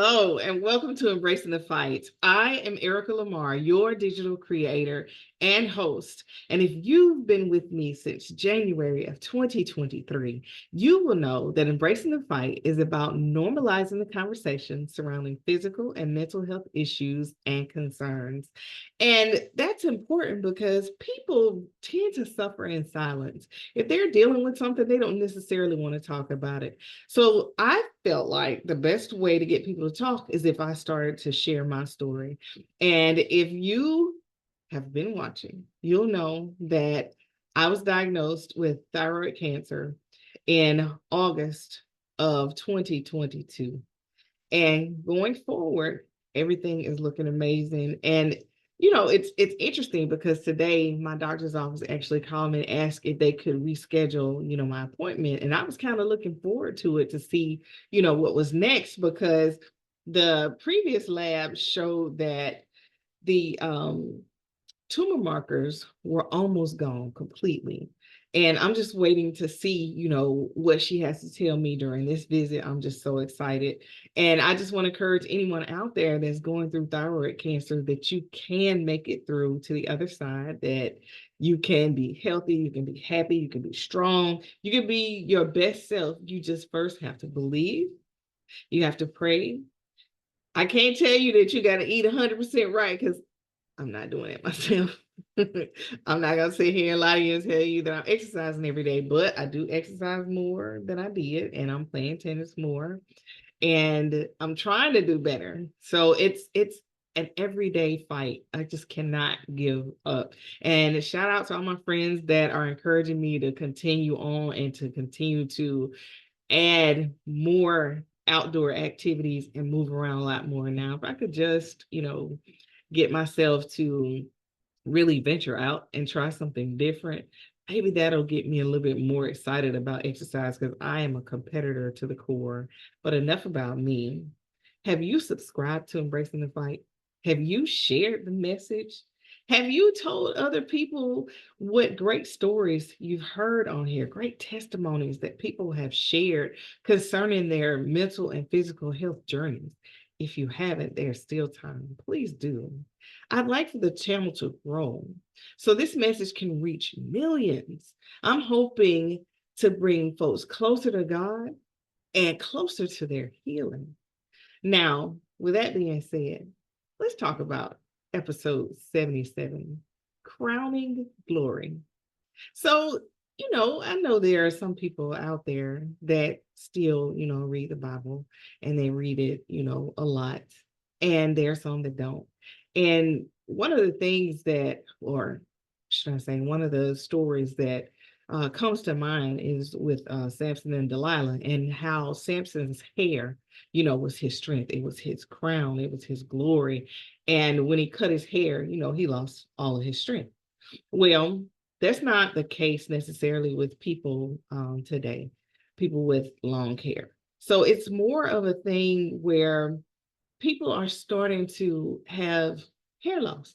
Hello, and welcome to Embracing the Fight. I am Erica Lamar, your digital creator and host. And if you've been with me since January of 2023, you will know that Embracing the Fight is about normalizing the conversation surrounding physical and mental health issues and concerns. And that's important because people tend to suffer in silence. If they're dealing with something, they don't necessarily want to talk about it. So I felt like the best way to get people to talk is if I started to share my story. And if you have been watching, you'll know that I was diagnosed with thyroid cancer in August of 2022. And going forward, everything is looking amazing. And it's interesting because today my doctor's office actually called me and asked if they could reschedule, my appointment. And I was kind of looking forward to it to see, what was next because the previous lab showed that the tumor markers were almost gone completely. And I'm just waiting to see, what she has to tell me during this visit. I'm just so excited. And I just want to encourage anyone out there that's going through thyroid cancer that you can make it through to the other side, that you can be healthy, you can be happy, you can be strong, you can be your best self. You just first have to believe, you have to pray. I can't tell you that you got to eat 100% right because I'm not doing it myself. I'm not gonna sit here and lie to you and tell you that I'm exercising every day, but I do exercise more than I did, and I'm playing tennis more, and I'm trying to do better. So it's an everyday fight. I just cannot give up. And shout out to all my friends that are encouraging me to continue on and to continue to add more outdoor activities and move around a lot more. Now, if I could just, get myself to really venture out and try something different, maybe that'll get me a little bit more excited about exercise because I am a competitor to the core. But enough about me. Have you subscribed to Embracing the Fight? Have you shared the message? Have you told other people what great stories you've heard on here, great testimonies that people have shared concerning their mental and physical health journeys? If you haven't, there's still time. Please do. I'd like for the channel to grow so this message can reach millions. I'm hoping to bring folks closer to God and closer to their healing. Now, with that being said, let's talk about episode 77, Crowning Glory. So, I know there are some people out there that still, read the Bible and they read it, a lot. And there are some that don't. And one of the things that, or should I say, one of the stories that comes to mind is with Samson and Delilah and how Samson's hair, was his strength. It was his crown. It was his glory. And when he cut his hair, he lost all of his strength. Well, that's not the case necessarily with people today, people with long hair. So it's more of a thing where people are starting to have hair loss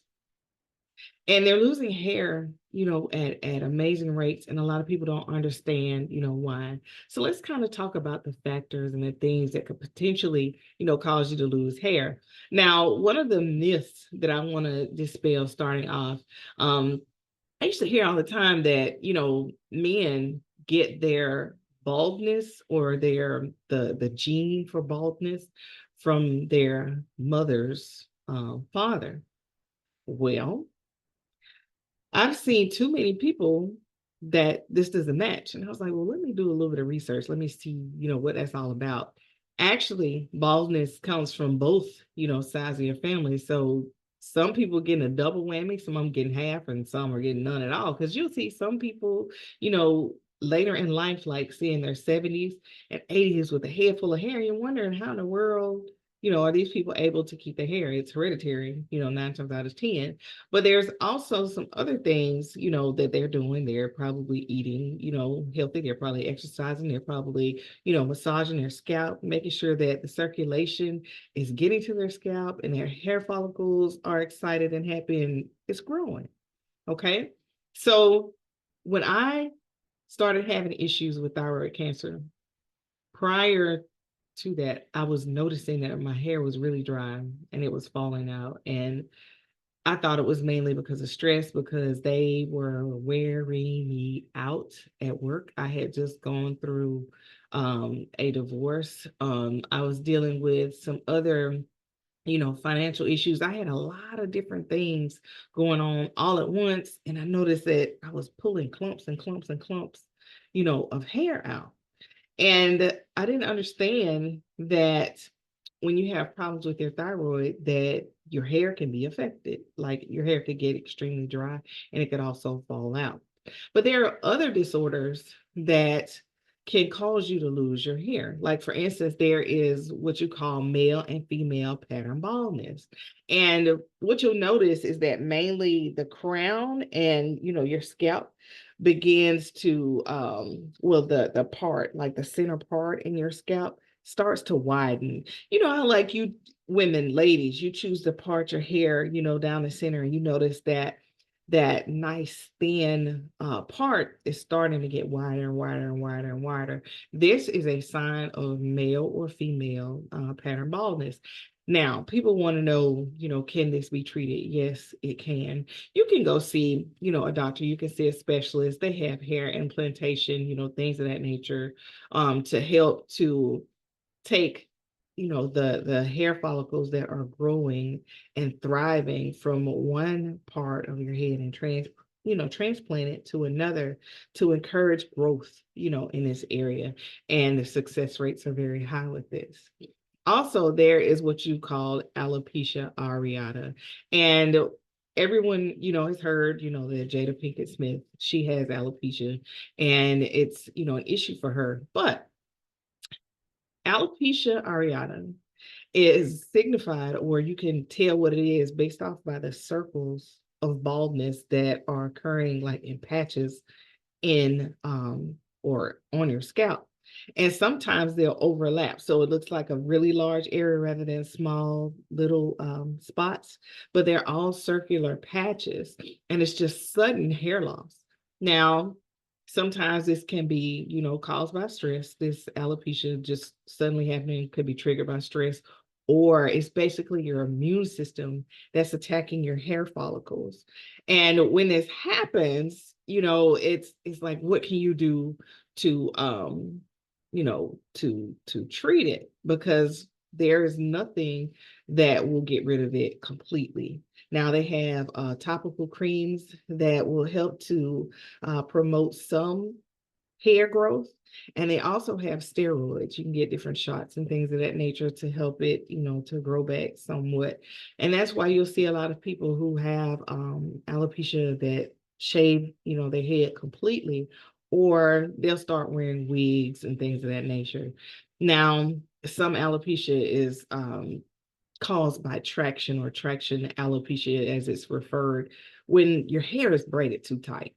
and they're losing hair, at amazing rates. And a lot of people don't understand, why. So let's kind of talk about the factors and the things that could potentially, cause you to lose hair. Now, one of the myths that I want to dispel starting off, I used to hear all the time that, men get their baldness or the gene for baldness from their mother's father. Well, I've seen too many people that this doesn't match. And I was like, well, let me do a little bit of research. Let me see, what that's all about. Actually, baldness comes from both, sides of your family. So some people getting a double whammy, some of them getting half, and some are getting none at all. Because you'll see some people, later in life, like say in their 70s and 80s with a head full of hair, you're wondering how in the world, are these people able to keep their hair? It's hereditary, 9 times out of 10. But there's also some other things, that they're doing. They're probably eating, healthy. They're probably exercising. They're probably, massaging their scalp, making sure that the circulation is getting to their scalp and their hair follicles are excited and happy and it's growing. Okay. So when I started having issues with thyroid cancer prior to that, I was noticing that my hair was really dry and it was falling out. And I thought it was mainly because of stress, because they were wearing me out at work. I had just gone through a divorce. I was dealing with some other, financial issues. I had a lot of different things going on all at once. And I noticed that I was pulling clumps and clumps and clumps, of hair out. And I didn't understand that when you have problems with your thyroid, that your hair can be affected. Like your hair could get extremely dry and it could also fall out. But there are other disorders that can cause you to lose your hair. Like for instance, there is what you call male and female pattern baldness. And what you'll notice is that mainly the crown and your scalp begins to the part, like the center part in your scalp, starts to widen. How like you women, ladies, you choose to part your hair, down the center, and you notice that that nice thin part is starting to get wider and wider and wider and wider. This is a sign of male or female pattern baldness. Now, people want to know, can this be treated? Yes, it can. You can go see, a doctor. You can see a specialist. They have hair implantation, things of that nature, to help to take the hair follicles that are growing and thriving from one part of your head and transplant it to another to encourage growth in this area. And the success rates are very high with this. Also, there is what you call alopecia areata. And everyone, has heard, that Jada Pinkett Smith, she has alopecia, and it's, an issue for her. But alopecia areata is signified, or you can tell what it is based off by the circles of baldness that are occurring like in patches in or on your scalp. And sometimes they'll overlap. So it looks like a really large area rather than small little spots, but they're all circular patches and it's just sudden hair loss. Now, sometimes this can be, caused by stress. This alopecia just suddenly happening could be triggered by stress, or it's basically your immune system that's attacking your hair follicles. And when this happens, it's like, what can you do to to treat it? Because there is nothing that will get rid of it completely. Now they have topical creams that will help to promote some hair growth. And they also have steroids. You can get different shots and things of that nature to help it, to grow back somewhat. And that's why you'll see a lot of people who have alopecia that shave, their head completely, or they'll start wearing wigs and things of that nature. Now, some alopecia is caused by traction or traction alopecia, as it's referred, when your hair is braided too tight,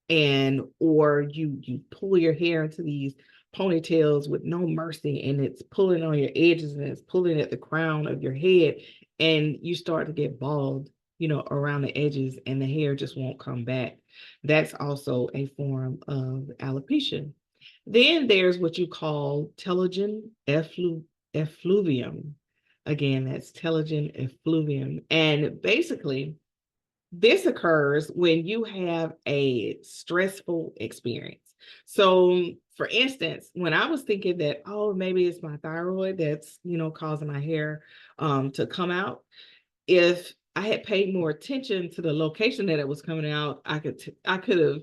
and or you pull your hair into these ponytails with no mercy, and it's pulling on your edges and it's pulling at the crown of your head, and you start to get bald around the edges, and the hair just won't come back. That's also a form of alopecia. Then there's what you call telogen effluvium. Again, that's telogen effluvium. And basically, this occurs when you have a stressful experience. So, for instance, when I was thinking that, oh, maybe it's my thyroid that's, causing my hair to come out, if I had paid more attention to the location that it was coming out, I could have,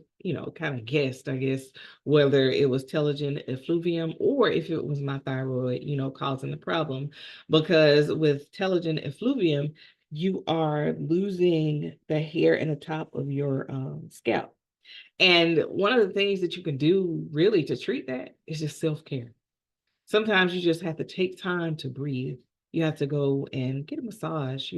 kind of guessed, I guess, whether it was telogen effluvium or if it was my thyroid, causing the problem. Because with telogen effluvium, you are losing the hair in the top of your scalp. And one of the things that you can do really to treat that is just self-care. Sometimes you just have to take time to breathe. You have to go and get a massage,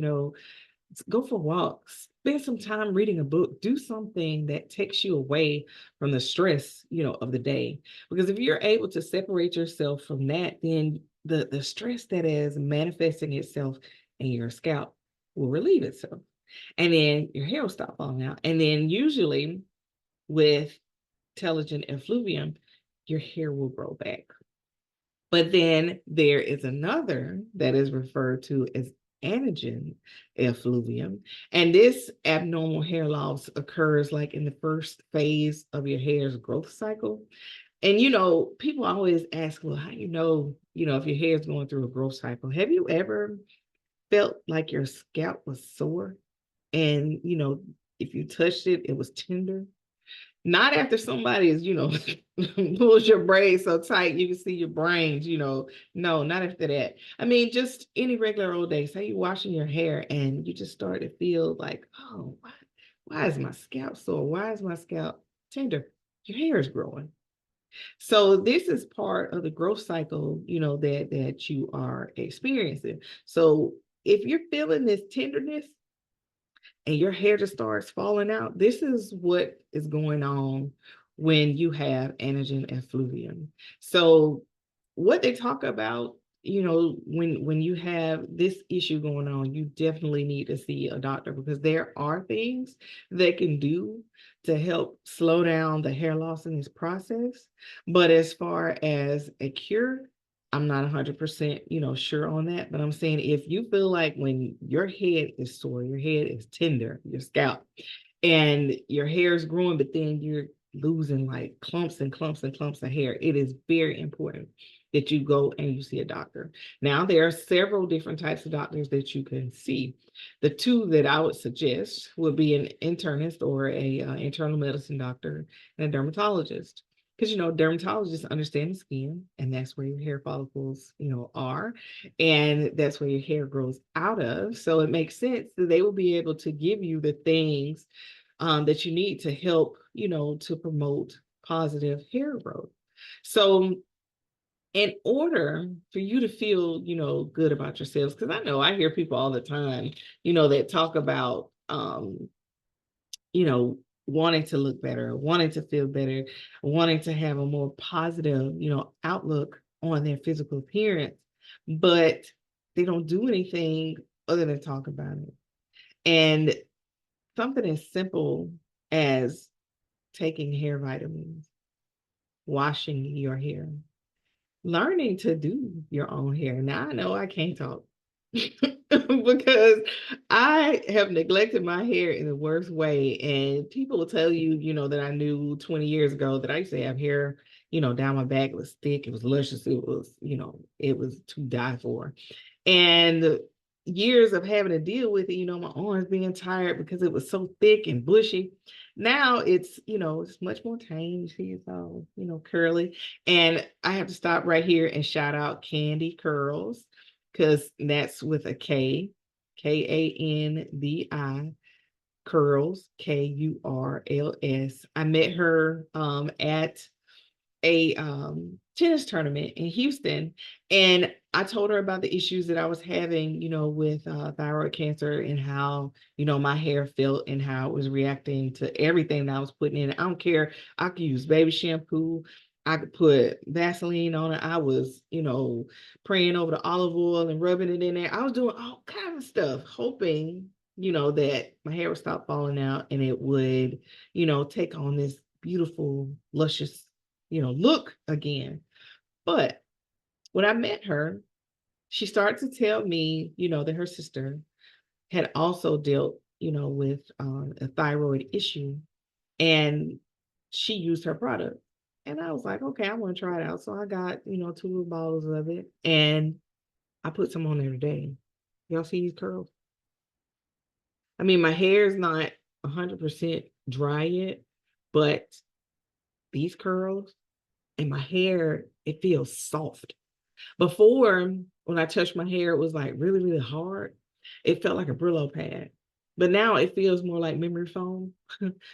go for walks, spend some time reading a book, do something that takes you away from the stress, of the day. Because if you're able to separate yourself from that, then the stress that is manifesting itself in your scalp will relieve itself. And then your hair will stop falling out. And then usually with telogen effluvium, your hair will grow back. But then there is another that is referred to as anagen effluvium. And this abnormal hair loss occurs like in the first phase of your hair's growth cycle. And people always ask, well, how if your hair is going through a growth cycle? Have you ever felt like your scalp was sore? And if you touched it, it was tender. Not after somebody is, pulls your braids so tight you can see your brains, No, not after that. I mean, just any regular old day. Say you're washing your hair and you just start to feel like, oh, why is my scalp sore? Why is my scalp tender? Your hair is growing. So this is part of the growth cycle, that you are experiencing. So if you're feeling this tenderness, and your hair just starts falling out, this is what is going on when you have anagen effluvium. So what they talk about, when you have this issue going on, you definitely need to see a doctor, because there are things they can do to help slow down the hair loss in this process. But as far as a cure, I'm not 100%, sure on that, but I'm saying if you feel like when your head is sore, your head is tender, your scalp, and your hair is growing, but then you're losing like clumps and clumps and clumps of hair, it is very important that you go and you see a doctor. Now, there are several different types of doctors that you can see. The two that I would suggest would be an internist or a internal medicine doctor and a dermatologist, because dermatologists understand the skin, and that's where your hair follicles are, and that's where your hair grows out of. So it makes sense that they will be able to give you the things that you need to help to promote positive hair growth. So in order for you to feel good about yourselves, because I hear people all the time that talk about you know, wanting to look better, wanting to feel better, wanting to have a more positive, outlook on their physical appearance, but they don't do anything other than talk about it. And something as simple as taking hair vitamins, washing your hair, learning to do your own hair. Now I know I can't talk because I have neglected my hair in the worst way. And people will tell you, that I knew 20 years ago that I used to have hair, down my back. It was thick, it was luscious, it was, it was to die for. And years of having to deal with it, my arms being tired because it was so thick and bushy. Now it's much more tame. You see, it's all, curly. And I have to stop right here and shout out Candy Curls, because that's with a K, Kandi Curls, Kurls. I met her at a tennis tournament in Houston, and I told her about the issues that I was having, with thyroid cancer, and how, my hair felt and how it was reacting to everything that I was putting in. I don't care. I could use baby shampoo. I could put Vaseline on it. I was, praying over the olive oil and rubbing it in there. I was doing all kinds of stuff, hoping, that my hair would stop falling out and it would, take on this beautiful, luscious, look again. But when I met her, she started to tell me, that her sister had also dealt, with a thyroid issue, and she used her product. And I was like, okay, I want to try it out. So I got, 2 bottles of it, and I put some on every day. Y'all see these curls? I mean, my hair is not 100% dry yet, but these curls and my hair, it feels soft. Before, when I touched my hair, it was like really, really hard. It felt like a Brillo pad. But now it feels more like memory foam,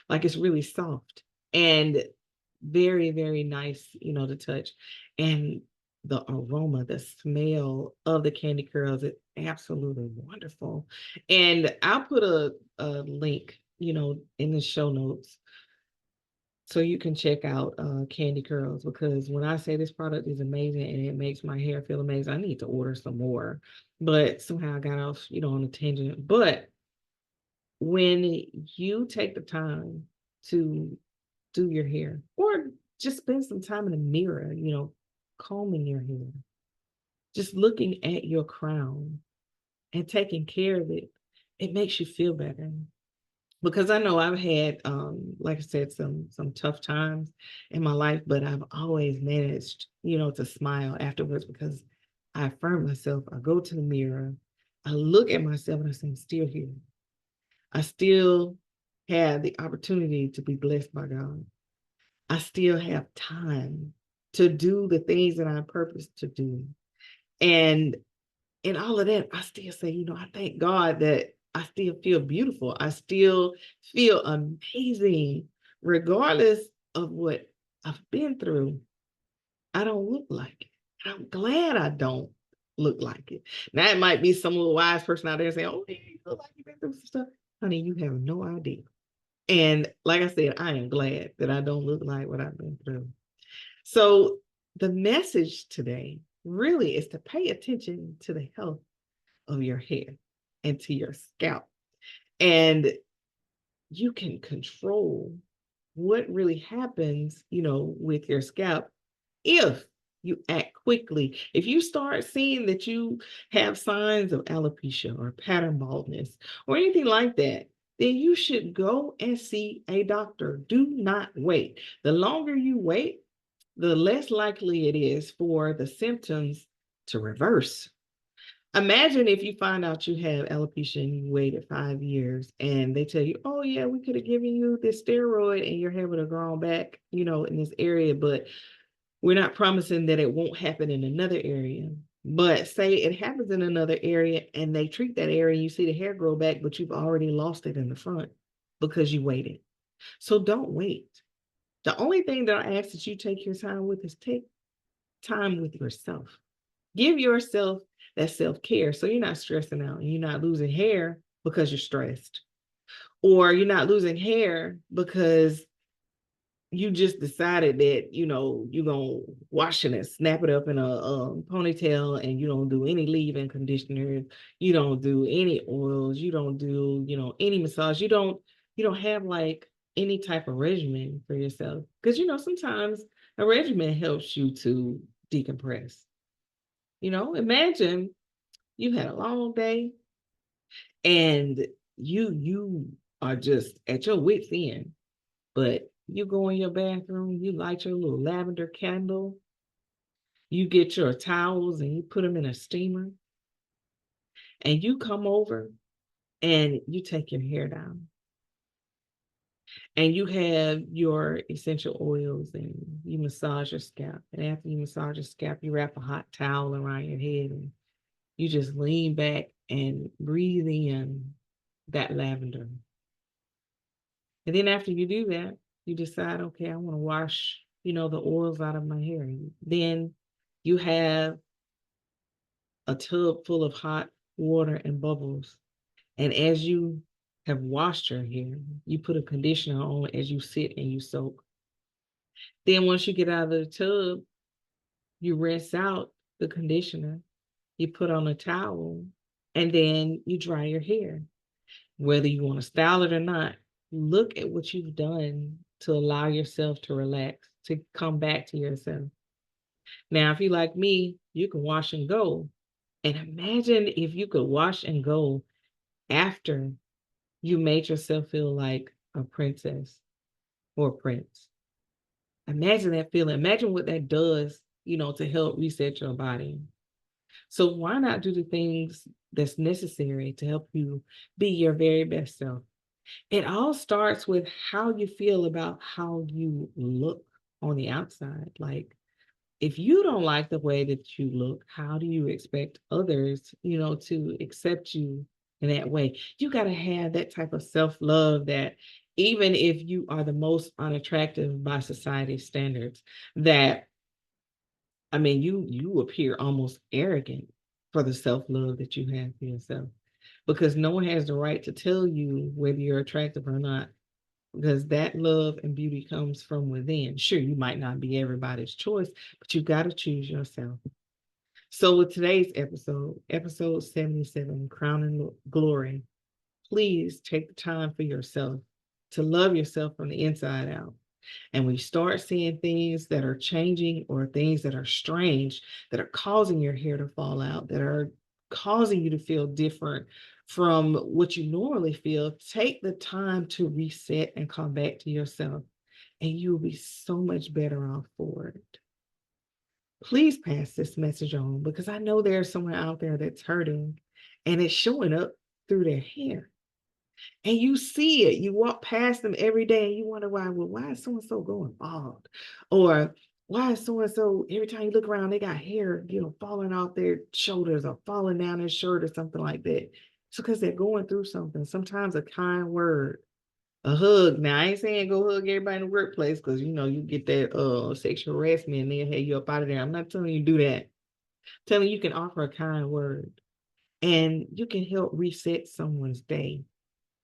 like it's really soft and very, very nice, to touch. And the aroma, the smell of the Candy Curls is absolutely wonderful. And I'll put a link, in the show notes so you can check out Candy Curls, because when I say this product is amazing and it makes my hair feel amazing, I need to order some more. But somehow I got off, on a tangent. But when you take the time to do your hair, or just spend some time in the mirror, combing your hair, just looking at your crown and taking care of it, it makes you feel better. Because I know I've had, like I said, some tough times in my life, but I've always managed, to smile afterwards because I affirm myself. I go to the mirror, I look at myself, and I say, I'm still here. I still have the opportunity to be blessed by God. I still have time to do the things that I'm purposed to do. And in all of that, I still say, I thank God that I still feel beautiful. I still feel amazing, regardless of what I've been through. I don't look like it. I'm glad I don't look like it. Now, it might be some little wise person out there saying, oh, yeah, you look like you've been through some stuff. Honey, you have no idea. And like I said, I am glad that I don't look like what I've been through. So the message today really is to pay attention to the health of your hair and to your scalp. And you can control what really happens, with your scalp if you act quickly. If you start seeing that you have signs of alopecia or pattern baldness or anything like that, then you should go and see a doctor. Do not wait. The longer you wait, the less likely it is for the symptoms to reverse. Imagine if you find out you have alopecia and you waited 5 years and they tell you, oh, yeah, we could have given you this steroid and your hair would have grown back, in this area, but we're not promising that it won't happen in another area. But say it happens in another area and they treat that area and you see the hair grow back, but you've already lost it in the front because you waited. So don't wait. The only thing that I ask that you take your time with is take time with yourself. Give yourself that self-care so you're not stressing out and you're not losing hair because you're stressed, or you're not losing hair because you just decided that you're gonna wash it and snap it up in a ponytail, and you don't do any leave-in conditioners, you don't do any oils, you don't do any massage, you don't have like any type of regimen for yourself, because sometimes a regimen helps you to decompress. Imagine you had a long day and you are just at your wit's end, but you go in your bathroom, you light your little lavender candle, you get your towels and you put them in a steamer, and you come over and you take your hair down. And you have your essential oils and you massage your scalp. And after you massage your scalp, you wrap a hot towel around your head and you just lean back and breathe in that lavender. And then after you do that, you decide, okay, I want to wash, the oils out of my hair. Then you have a tub full of hot water and bubbles. And as you have washed your hair, you put a conditioner on as you sit and you soak. Then once you get out of the tub, you rinse out the conditioner, you put on a towel, and then you dry your hair. Whether you want to style it or not, look at what you've done to allow yourself to relax, to come back to yourself. Now, if you're like me, you can wash and go. And imagine if you could wash and go after you made yourself feel like a princess or a prince. Imagine that feeling. Imagine what that does, to help reset your body. So why not do the things that's necessary to help you be your very best self? It all starts with how you feel about how you look on the outside. Like, if you don't like the way that you look, how do you expect others, to accept you in that way? You got to have that type of self-love that even if you are the most unattractive by society's standards, that, I mean, you appear almost arrogant for the self-love that you have for yourself, because no one has the right to tell you whether you're attractive or not, because that love and beauty comes from within. Sure, you might not be everybody's choice, but you got to choose yourself. So with today's episode 77, Crown and Glory, please take the time for yourself to love yourself from the inside out. And we start seeing things that are changing or things that are strange, that are causing your hair to fall out, that are causing you to feel different from what you normally feel, take the time to reset and come back to yourself, and you'll be so much better off for it. Please pass this message on, because I know there's someone out there that's hurting and it's showing up through their hair. And you see it. You walk past them every day and you wonder why, well, why is so-and-so going bald? Or why is so-and-so, every time you look around, they got hair, falling off their shoulders or falling down their shirt or something like that. It's because they're going through something. Sometimes a kind word, a hug. Now, I ain't saying go hug everybody in the workplace, because you get that sexual harassment and they'll have you up out of there. I'm not telling you to do that. I'm telling you can offer a kind word, and you can help reset someone's day.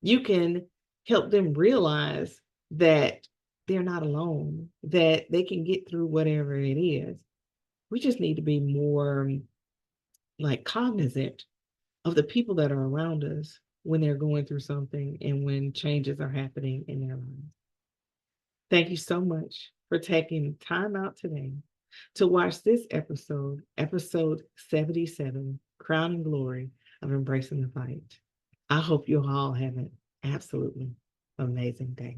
You can help them realize that they're not alone, that they can get through whatever it is. We just need to be more like cognizant of the people that are around us when they're going through something and when changes are happening in their lives. Thank you so much for taking time out today to watch this episode 77, Crown and Glory of Embracing the Fight. I hope you all have an absolutely amazing day.